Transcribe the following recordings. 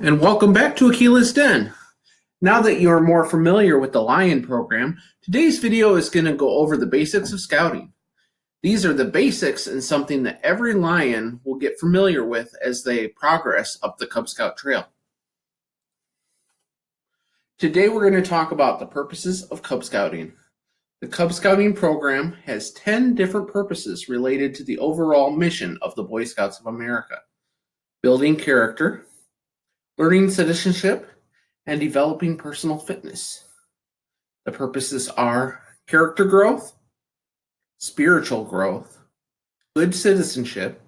and welcome back to Akila's Den. Now that you're more familiar with the Lion program, today's video is going to go over the basics of scouting. These are the basics and something that every Lion will get familiar with as they progress up the Cub Scout trail. Today we're going to talk about the purposes of Cub Scouting. The Cub Scouting program has 10 different purposes related to the overall mission of the Boy Scouts of America: building character, learning citizenship, and developing personal fitness. The purposes are character growth, spiritual growth, good citizenship,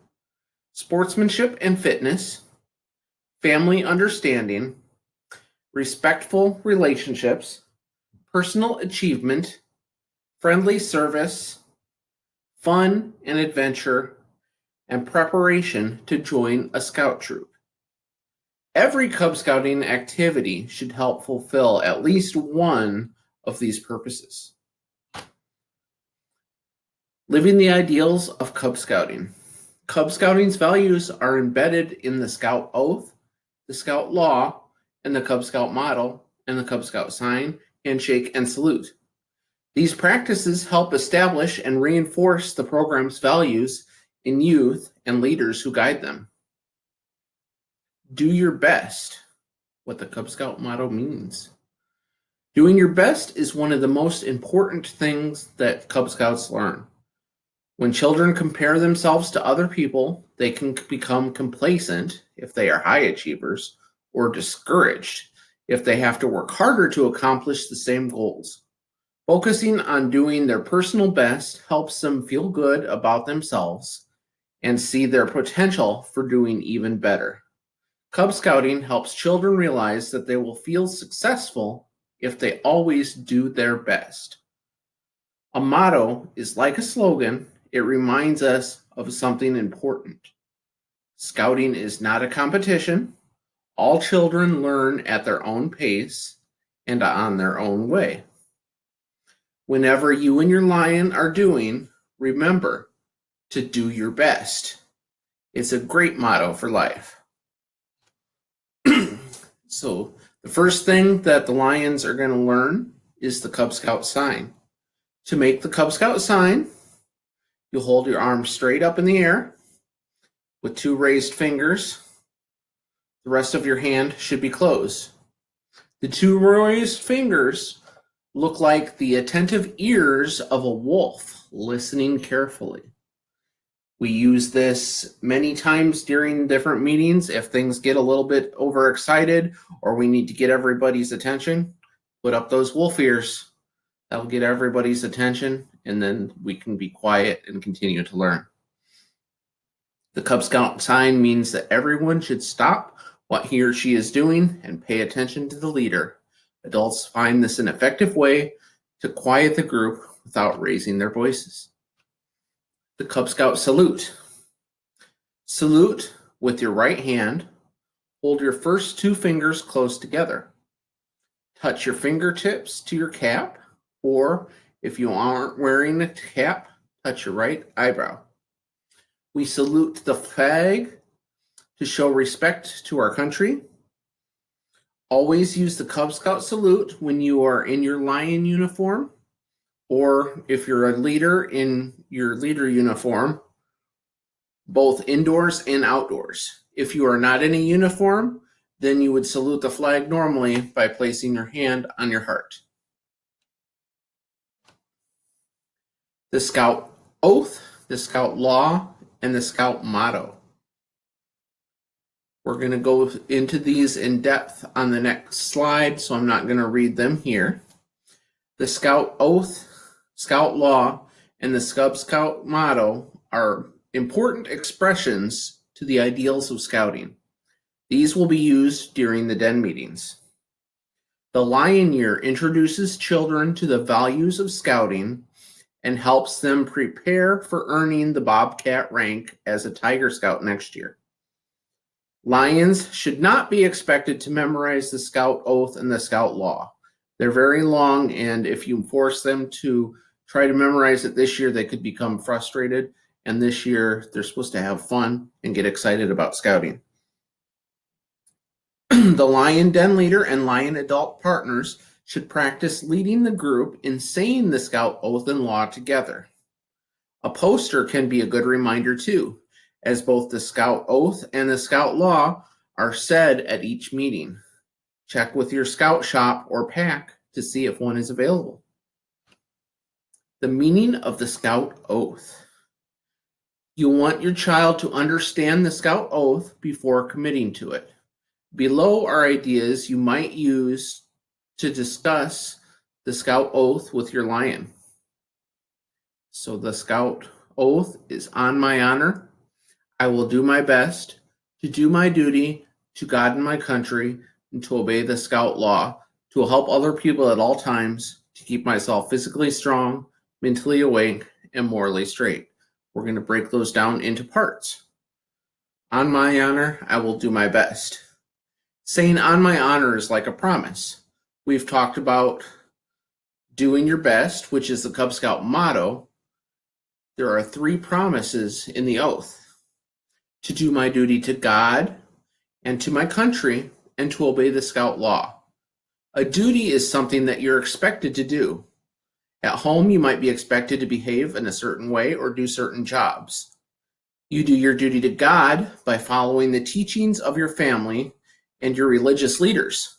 sportsmanship and fitness, family understanding, respectful relationships, personal achievement, friendly service, fun and adventure, and preparation to join a scout troop. Every Cub Scouting activity should help fulfill at least one of these purposes. Living the ideals of Cub Scouting. Cub Scouting's values are embedded in the Scout Oath, the Scout Law, and the Cub Scout Motto, and the Cub Scout Sign, Handshake, and Salute. These practices help establish and reinforce the program's values in youth and leaders who guide them. Do your best, what the Cub Scout motto means. Doing your best is one of the most important things that Cub Scouts learn. When children compare themselves to other people, they can become complacent if they are high achievers, or discouraged if they have to work harder to accomplish the same goals. Focusing on doing their personal best helps them feel good about themselves and see their potential for doing even better. Cub Scouting helps children realize that they will feel successful if they always do their best. A motto is like a slogan. It reminds us of something important. Scouting is not a competition. All children learn at their own pace and on their own way. Whenever you and your Lion are doing, remember to do your best. It's a great motto for life. So the first thing that the Lions are going to learn is the Cub Scout sign. To make the Cub Scout sign, you'll hold your arms straight up in the air with 2 raised fingers. The rest of your hand should be closed. The 2 raised fingers look like the attentive ears of a wolf listening carefully. We use this many times during different meetings. If things get a little bit overexcited or we need to get everybody's attention, put up those wolf ears. That'll get everybody's attention, and then we can be quiet and continue to learn. The Cub Scout sign means that everyone should stop what he or she is doing and pay attention to the leader. Adults find this an effective way to quiet the group without raising their voices. The Cub Scout salute. Salute with your right hand. Hold your first 2 fingers close together. Touch your fingertips to your cap, or if you aren't wearing a cap, touch your right eyebrow. We salute the flag to show respect to our country. Always use the Cub Scout salute when you are in your Lion uniform, or if you're a leader in your leader uniform, both indoors and outdoors. If you are not in a uniform, then you would salute the flag normally by placing your hand on your heart. The Scout Oath, the Scout Law, and the Scout Motto. We're going to go into these in depth on the next slide, so I'm not going to read them here. The Scout Oath, Scout Law, and the Cub Scout Motto are important expressions to the ideals of scouting. These will be used during the den meetings. The Lion Year introduces children to the values of scouting and helps them prepare for earning the Bobcat rank as a Tiger Scout next year. Lions should not be expected to memorize the Scout Oath and the Scout Law. They're very long, and if you force them to try to memorize it this year, they could become frustrated, and this year they're supposed to have fun and get excited about scouting. The lion den leader and lion adult partners should practice leading the group in saying the Scout Oath and Law together. A poster can be a good reminder too, as both the Scout Oath and the Scout Law are said at each meeting. Check with your Scout shop or pack to see if one is available. The meaning of the Scout Oath. You want your child to understand the Scout Oath before committing to it. Below are ideas you might use to discuss the Scout Oath with your lion. So the Scout Oath is on my honor. I will do my best to do my duty to God and my country and to obey the Scout Law, to help other people at all times, to keep myself physically strong, mentally awake, and morally straight. We're going to break those down into parts. On my honor, I will do my best. Saying on my honor is like a promise. We've talked about doing your best, which is the Cub Scout motto. There are 3 promises in the oath: to do my duty to God and to my country, and to obey the Scout Law. A duty is something that you're expected to do. At home, you might be expected to behave in a certain way or do certain jobs. You do your duty to God by following the teachings of your family and your religious leaders.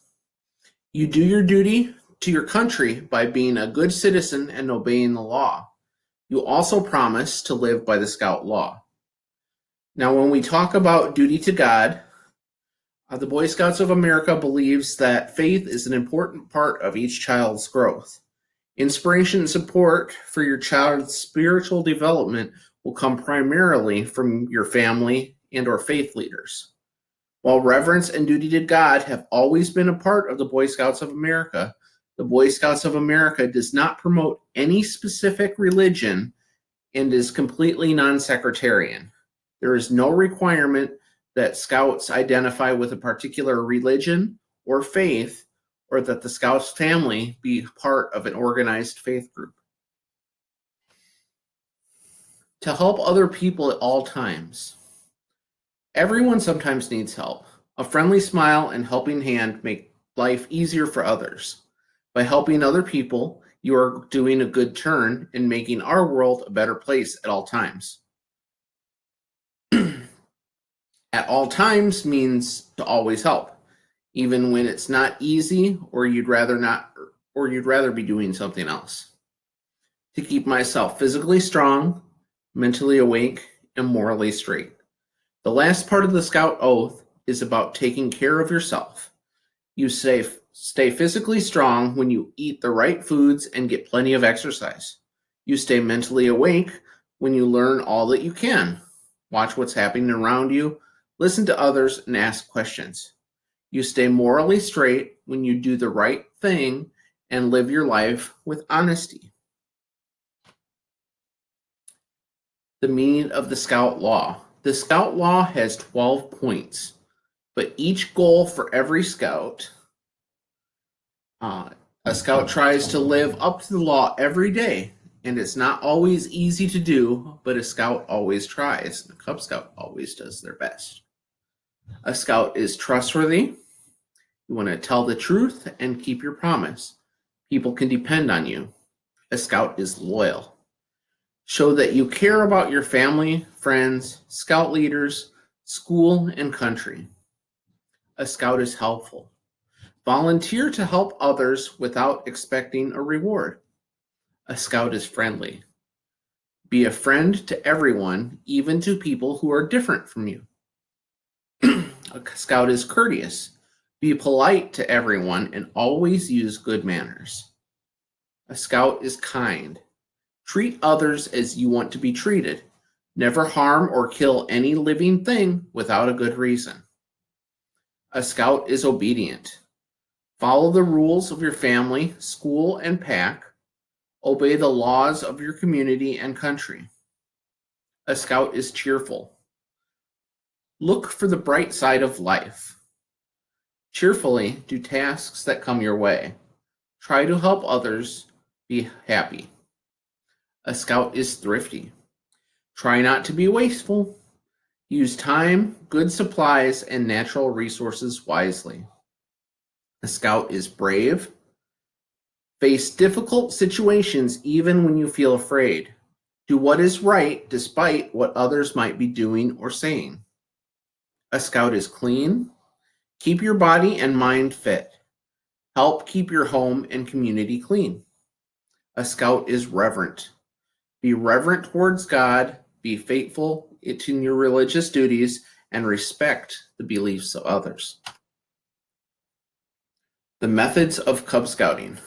You do your duty to your country by being a good citizen and obeying the law. You also promise to live by the Scout Law. Now, when we talk about duty to God, the Boy Scouts of America believes that faith is an important part of each child's growth. Inspiration and support for your child's spiritual development will come primarily from your family and or faith leaders. While reverence and duty to God have always been a part of the Boy Scouts of America, the Boy Scouts of America does not promote any specific religion and is completely non-sectarian. There is no requirement that Scouts identify with a particular religion or faith, or that the Scouts family be part of an organized faith group. To help other people at all times. Everyone sometimes needs help. A friendly smile and helping hand make life easier for others. By helping other people, you are doing a good turn in making our world a better place at all times. At all times means to always help, even when it's not easy or you'd rather be doing something else. To keep myself physically strong, mentally awake, and morally straight. The last part of the Scout Oath is about taking care of yourself. You stay physically strong when you eat the right foods and get plenty of exercise. You stay mentally awake when you learn all that you can. Watch what's happening around you, listen to others, and ask questions. You stay morally straight when you do the right thing and live your life with honesty. The meaning of the Scout Law. The Scout Law has 12 points, but each goal for every Scout, a Scout tries to live up to the law every day, and it's not always easy to do, but a Scout always tries. The Cub Scout always does their best. A Scout is trustworthy. You want to tell the truth and keep your promise. People can depend on you. A Scout is loyal. Show that you care about your family, friends, Scout leaders, school, and country. A Scout is helpful. Volunteer to help others without expecting a reward. A Scout is friendly. Be a friend to everyone, even to people who are different from you. A Scout is courteous. Be polite to everyone and always use good manners. A Scout is kind. Treat others as you want to be treated. Never harm or kill any living thing without a good reason. A Scout is obedient. Follow the rules of your family, school, and pack. Obey the laws of your community and country. A Scout is cheerful. Look for the bright side of life. Cheerfully do tasks that come your way. Try to help others be happy. A Scout is thrifty. Try not to be wasteful. Use time, good supplies, and natural resources wisely. A scout is brave. Face difficult situations even when you feel afraid. Do what is right despite what others might be doing or saying. A scout is clean. Keep your body and mind fit. Help keep your home and community clean. A scout is reverent. Be reverent towards God, be faithful to your religious duties, and respect the beliefs of others. The methods of Cub Scouting.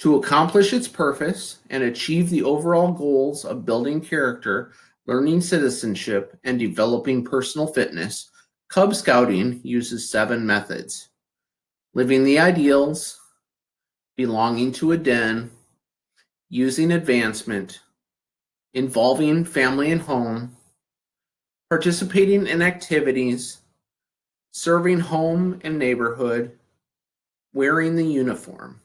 To accomplish its purpose and achieve the overall goals of building character, learning citizenship, and developing personal fitness, Cub Scouting uses 7 methods: living the ideals, belonging to a den, using advancement, involving family and home, participating in activities, serving home and neighborhood, wearing the uniform.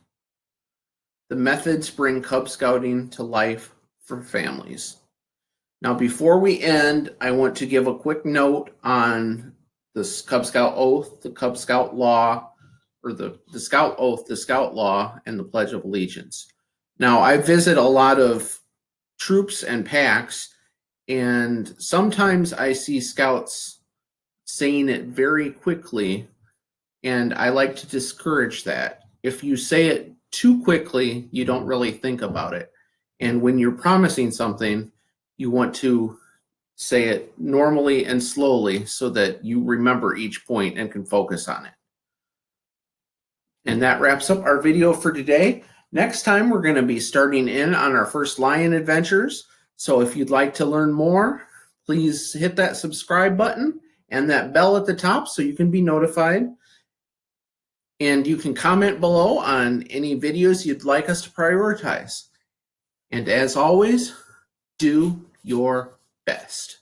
The methods bring Cub Scouting to life for families. Now, before we end, I want to give a quick note on the Cub Scout Oath, the Cub Scout Law, or the Scout Oath, the Scout Law, and the Pledge of Allegiance. Now, I visit a lot of troops and packs, and sometimes I see scouts saying it very quickly, and I like to discourage that. If you say it too quickly, you don't really think about it. And when you're promising something, you want to say it normally and slowly so that you remember each point and can focus on it. And that wraps up our video for today. Next time, we're going to be starting in on our first lion adventures. So if you'd like to learn more, please hit that subscribe button and that bell at the top so you can be notified. And you can comment below on any videos you'd like us to prioritize. And as always, do your best.